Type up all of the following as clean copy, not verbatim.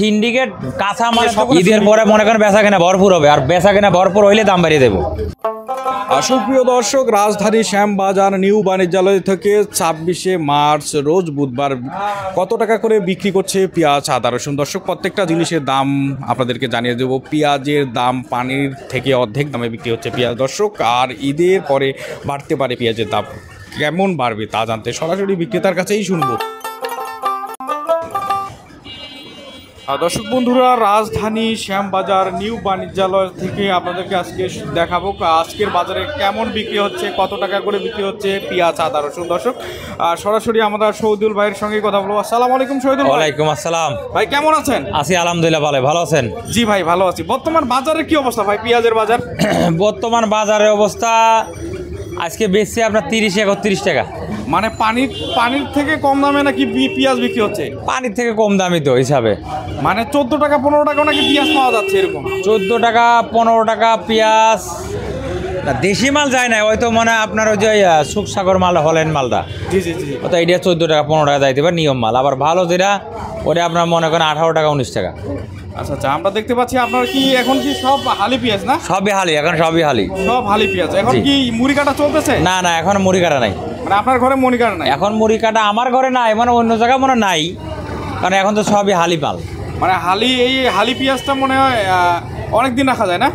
Syndicate কাঁচা মাল ঈদের পরে মনে করেন বেচা কেনা ভরপুর হবে, আর বেচা কেনা ভরপুর হইলে দাম বাড়িয়ে দেবো। সুপ্রিয় দর্শক, রাজধানী শ্যামবাজার নিউ বাণিজ্যালয় থেকে 26শে মার্চ রোজ বুধবার কত টাকা করে বিক্রি করছে পেঁয়াজ, আদা, রসুন। দর্শক, প্রত্যেকটা জিনিসের দাম আপনাদেরকে জানিয়ে দেবো। পেঁয়াজের দাম পানির থেকে অর্ধেক দামে বিক্রি হচ্ছে পেঁয়াজ দর্শক, আর ঈদের পরে বাড়তে পারে পেঁয়াজের দাম। কেমন বাড়বে তা জানতে সরাসরি বিক্রেতার কাছেই শুনবো। দর্শক বন্ধুরা, রাজধানী শ্যামবাজার নিউ বাণিজ্যালয় থেকে আপনাদেরকে আজকে দেখাবো আজকের বাজারে কেমন বিক্রি হচ্ছে, কত টাকা করে বিক্রি হচ্ছে পেঁয়াজ, আদা, রসুন। দর্শক, সরাসরি আমরা শহীদুল ভাইয়ের সঙ্গে কথা বলবো। আসসালামু আলাইকুম শহীদুল ভাই। ওয়ালাইকুম আসসালাম ভাই, কেমন আছেন? আছি আলহামদুলিল্লাহ, ভালো আছেন? জি ভাই, ভালো আছি। বর্তমান বাজারের কি অবস্থা ভাই, পেঁয়াজের বাজার? বর্তমান বাজারের অবস্থা আজকে বেশি আপনার 30-31 টাকা। মানে পানির থেকে কম দামে নাকি পেঁয়াজ বিক্রি হচ্ছে? পানির থেকে কম দামই তো হিসাবে, মানে 14 টাকা 15 টাকা নাকি পেঁয়াজ পাওয়া যাচ্ছে এরকম? 14 টাকা 15 টাকা পেঁয়াজ। না, দেশি মাল যায় না, হয়তো মানে আপনার ওই যে সুখসাগর মাল, হল্যান্ড মালটা, জি জি জি, ওটা এটা 14 টাকা 15 টাকা যাইতে পারে নিয়ম মাল। আবার ভালো যেটা ওটা আপনার মনে করেন 18 টাকা 19 টাকা। আচ্ছা আচ্ছা, আমরা দেখতে পাচ্ছি আপনার কি এখন কি সব হালি পেঁয়াজ না? সবই হালি, এখন সবই হালি, সব হালি পেঁয়াজ। এখন কি মুড়ি কাটা চলতেছে? না না, এখন মুড়ি কাটা নাই। মানে আপনার ঘরে মুড়ি কাটা নাই? এখন মুড়ি কাটা আমার ঘরে নাই, মানে অন্য জায়গায় মনে নাই, কারণ এখন তো সবই হালি মাল। মানে এই হালি পেঁয়াজটা মনে হয় অনেক দিন রাখা যায় না?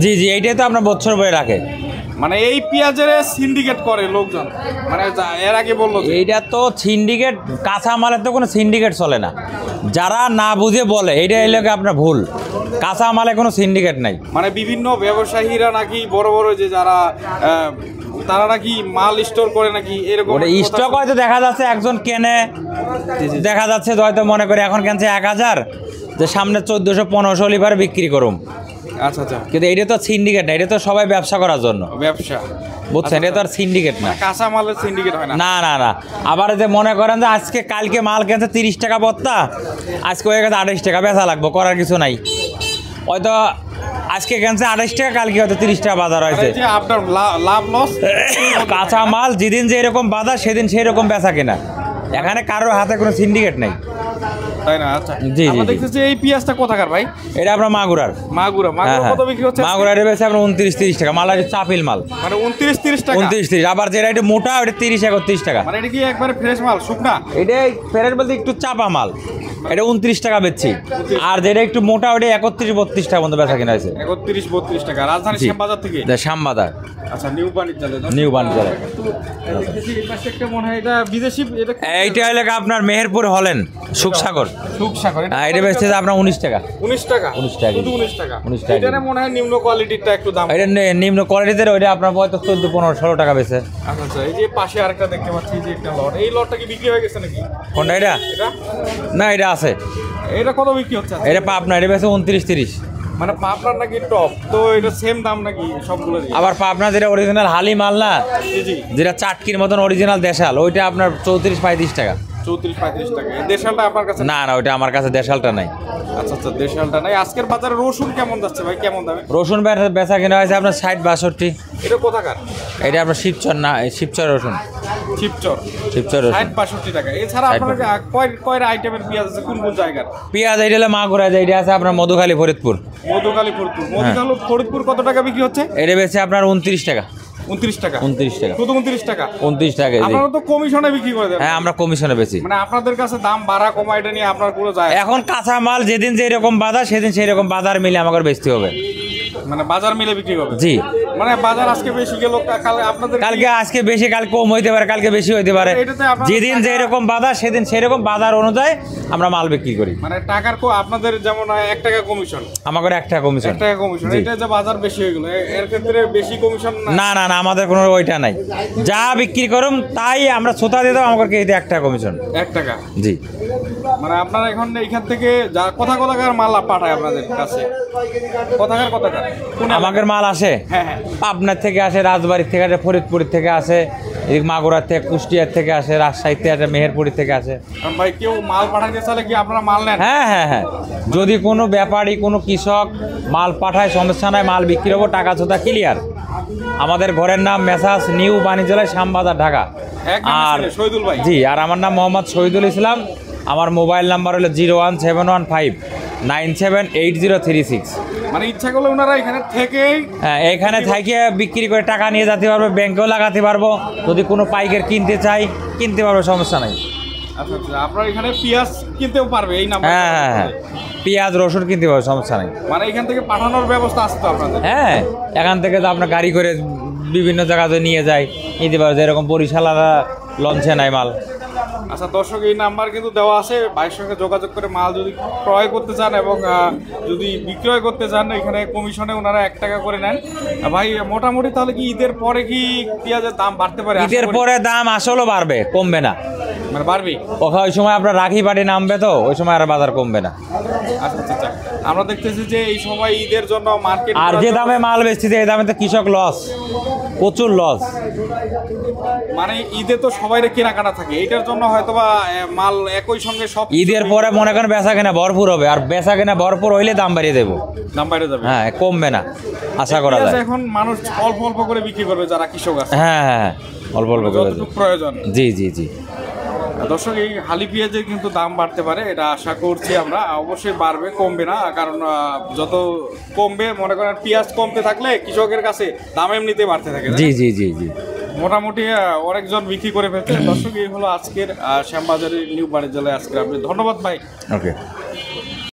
জি জি, এইটাই তো আপনার বছর বয়ে রাখে। মানে এই পেঁয়াজের সিন্ডিকেট করে লোকজন, মানে এর আগে বললো এইটা তো সিন্ডিকেট, কাঁচা মালের তো কোনো সিন্ডিকেট চলে না। যারা না বুঝে বলে এইটা এলাকা আপনার ভুল, কাঁচা মালে কোনো সিন্ডিকেট নাই। মানে বিভিন্ন ব্যবসায়ীরা নাকি বড় বড় যে যারা তারা নাকি মাল স্টোর করে নাকি এরকম স্টক হয়তো দেখা যাচ্ছে একজন কেনে, দেখা যাচ্ছে হয়তো মনে করে এখন কেনছে 1000, যে সামনে 1400-1500 লিভার বিক্রি করুম। আচ্ছা আচ্ছা, কিন্তু এটা তো সিন্ডিকেট না, এটা তো সবাই ব্যবসা করার জন্য ব্যবসা, বুঝছেন? এটা তো আর সিন্ডিকেট না, কাঁচা মালের সিন্ডিকেট হয় না। না না না। আবার যে মনে করেন যে আজকে কালকে মাল কেনছে 30 টাকা বত্তা, আজকে হয়ে গেছে 28 টাকা, বেচা লাগবো, করার কিছু নাই। হয়তো আজকে কেনছে 28 টাকা, কালকে হয়তো 30 টাকা বাজার হয়েছে। আপনার লাভ লস, কাঁচা মাল যেদিন যে এরকম বাজার সেদিন সেই রকম বেচা কেনা, এখানে কারোর হাতে কোনো সিন্ডিকেট নাই, তাই না? আচ্ছা জি জি, দেখতেছি এই পেঁয়াজটা কোথাকার ভাই? এটা আপনার মাগুরার। মাগুরা কত বিক্রি হচ্ছে? মাগুরার বেচে আপনার 29-30 টাকা। মাল আছে চাপিল মাল, মানে 29-30 টাকা। 29-30। আবার যেটা একটু মোটা ওটা 30-31 টাকা। মানে এটা কি একবারে ফ্রেশ মাল, শুকনা? এটা ফ্রেশ বলতে একটু চাপা মাল, এটা 29 টাকা বেচছি। আর যেটা একটু মোটা ওটা 31-32 টাকা পর্যন্ত বেচা কিনা আছে। 31-32 টাকা। রাজধানী শ্যামবাজার থেকে? শ্যামবাজার। আচ্ছা, নিউ বাণিজ্যালয়। নিউ বাণিজ্যালয়। দেখতেছি এই পাশে একটা মনে হয় এটা বিদেশি, এইটা হলো আপনার মেহেরপুর হলেন সুখসাগর। সুখসাগর এটা বেচছে আপনার 19 টাকা। 19 টাকা? 19 টাকা, শুধু 19 টাকা। 19 টাকা। এটা মনে হয় নিম্ন কোয়ালিটিরটা একটু দাম। এটা নিম্ন কোয়ালিটির, ওইটা আপনার হয়তো 14-15-16 টাকা বেচে। আচ্ছা আচ্ছা, এই যে পাশে আরেকটা দেখতে পাচ্ছি যে একটা লট, এই লটটা কি বিক্রি হয়ে গেছে নাকি? কোনটা এটা? না, এটা আছে। এটা কত বিক্রি হচ্ছে? এটা পাবনা, এটা বেচে 29-30। মানে পাবনার নাকি টপ, তো এটা সেম দাম নাকি সবগুলো? আবার পাবনা যেটা অরিজিনাল হালি মাল না, জি জি, যেটা চাটকির মতন অরিজিনাল দেশাল, ওইটা আপনার 34-35 টাকা। 34-35 টাকা। এই দেশালটা আপনার কাছে? না না, ওইটা আমার কাছে দেশালটা নাই। আচ্ছা আচ্ছা, দেশালটা নাই। আজকের বাজারে রসুন কেমন যাচ্ছে ভাই, কেমন দামে? রসুন বেচা কিনা হয়েছে আপনার 60-62। এটা কোথাকার? এটা আপনার শিবচর, না শিবচর রসুন। শিবচর রসুন 60-62 টাকা। এছাড়া আপনার কয় আইটেমের পেঁয়াজ আছে, কোন কোন জায়গার পেঁয়াজ? এইটা হলো মাগুরা, এইটা আছে আপনার মধুখালী ফরিদপুর। মধুখালী ফরিদপুর কত টাকা বিক্রি হচ্ছে? এটা বেচে আপনার 29 টাকা। 29 টাকা? 29 টাকা, শুধু 29 টাকা? 29 টাকা। আপনারা তো কমিশনে বিক্রি করে দেন? হ্যাঁ, আমরা কমিশনে বেচি। মানে আপনাদের কাছে দাম বাড়া কমা এটা নিয়ে আপনার পুরো যায়? এখন কাঁচা মাল যেদিন যে এরকম বাজার সেদিন সেই রকম বাজার মিলে আমাকে বেচতে হবে। মানে বাজার মিলে বিক্রি করবে? জি। মানে বাজার আজকে বেশি গেল, আপনাদের কালকে আজকে বেশি, কাল কম হইতে পারে, কালকে বেশি হইতে পারে। যেদিন যে এরকম বাজার সেদিন সেই রকম বাজার অনুযায়ী আমরা মাল বিক্রি করি। মানে টাকার আপনাদের যেমন 1 টাকা কমিশন, আমাদের 1 টাকা কমিশন। 1 টাকা কমিশন। এটা যে বাজার বেশি হয়ে গেল, এর ক্ষেত্রে বেশি কমিশন না না না, আমাদের কোনো ওইটা নাই। যা বিক্রি করুম তাই আমরা শ্রোতা দিয়ে দেবো, আমাকে 1 টাকা কমিশন। 1 টাকা? জি। মানে আপনারা এখন এইখান থেকে যা কোথাকার মাল পাঠায় আপনাদের কাছে? কোথাকার আমাদের মাল আসে? হ্যাঁ হ্যাঁ, পাবনার থেকে আসে, রাজবাড়ির থেকে আসে, ফরিদপুরের থেকে আসে, এদিক মাগুরার থেকে, কুষ্টিয়ার থেকে আসে, রাজশাহীর থেকে আসে, মেহেরপুরের থেকে আসে। ভাই কেউ মাল পাঠাইতে চাইলে কি আপনারা মাল নেন? হ্যাঁ হ্যাঁ হ্যাঁ, যদি কোনো ব্যাপারী কোনো কৃষক মাল পাঠায় সমস্যা নাই, মাল বিক্রি হবো, টাকা ছোটা ক্লিয়ার। আমাদের ঘরের নাম মেসাজ নিউ বাণিজ্যালয়, শ্যামবাজার, ঢাকা। আর শহীদুল ভাই? জি। আর আমার নাম মোহাম্মদ শহীদুল ইসলাম। আমার মোবাইল নাম্বার হলো 01715978036। মানে ইচ্ছা করলে ওনারা এখানে থেকেই হ্যাঁ, এখানে থেকে বিক্রি করে টাকা নিয়ে যেতে পারবো, ব্যাংকেও লাগাতে পারবো। যদি কোনো পাইকার কিনতে চাই কিনতে পারবো, সমস্যা নাই। আচ্ছা আচ্ছা, আপনারা এখানে পেঁয়াজ কিনতেও পারবে এই নাম্বার? হ্যাঁ হ্যাঁ হ্যাঁ, পেঁয়াজ রসুন কিনতে পারবো, সমস্যা নাই। মানে এখান থেকে পাঠানোর ব্যবস্থা আছে তো আপনাদের? হ্যাঁ, এখান থেকে তো আপনার গাড়ি করে বিভিন্ন জায়গাতে নিয়ে যায়, নিতে পারবো। যেরকম বরিশালারা লঞ্চে নাই মাল। আচ্ছা দর্শক, এই নাম্বার কিন্তু দেওয়া আছে, ভাইয়ের সঙ্গে যোগাযোগ করে মাল যদি ক্রয় করতে চান এবং যদি বিক্রয় করতে চান, এখানে কমিশনে ওনারা 1 টাকা করে নেন। ভাই মোটামুটি তাহলে কি ঈদের পরে কি পেঁয়াজের দাম বাড়তে পারে? ঈদের পরে দাম আসলেও বাড়বে, কমবে না। মানে বাড়বে? ওই সময় আপনার রাখি পাটি নামবে, তো ওই সময় আর বাজার কমবে না। আচ্ছা আচ্ছা আচ্ছা, আমরা দেখতেছি যে এই সময় ঈদের জন্য মার্কেট, আর যে দামে মাল বেচতেছে এই দামে তো কৃষক লস, প্রচুর লস। মানে ঈদে তো সবাই কেনাকাটা থাকে, এটার জন্য হয়তোবা মাল একই সঙ্গে সব ঈদের পরে মনে করেন বেচা কেনা ভরপুর হবে, আর বেচা কেনা ভরপুর হইলে দাম বাড়িয়ে দেবো। দাম বাইরে যাবে? হ্যাঁ, কমবে না, আশা করা পেঁয়াজ যায়। এখন মানুষ অল্প অল্প করে বিক্রি করবে যারা কৃষক আছে, হ্যাঁ হ্যাঁ হ্যাঁ, অল্প অল্প করে। যতটুকু প্রয়োজন। জি জি জি। দর্শক, এই হালি পেঁয়াজের কিন্তু দাম বাড়তে পারে, এটা আশা করছি আমরা। অবশ্যই বাড়বে, কমবে না। কারণ যত কমবে, মনে করেন পেঁয়াজ কমতে থাকলে কৃষকের কাছে দাম এমনিতে বাড়তে থাকে। জি জি জি জি। মোটামুটি অনেকজন বিক্রি করে ফেলছে। দর্শক, এই হলো আজকের শ্যামবাজারের নিউ বাণিজ্যালয় আজকের আপনি। ধন্যবাদ ভাই। ওকে।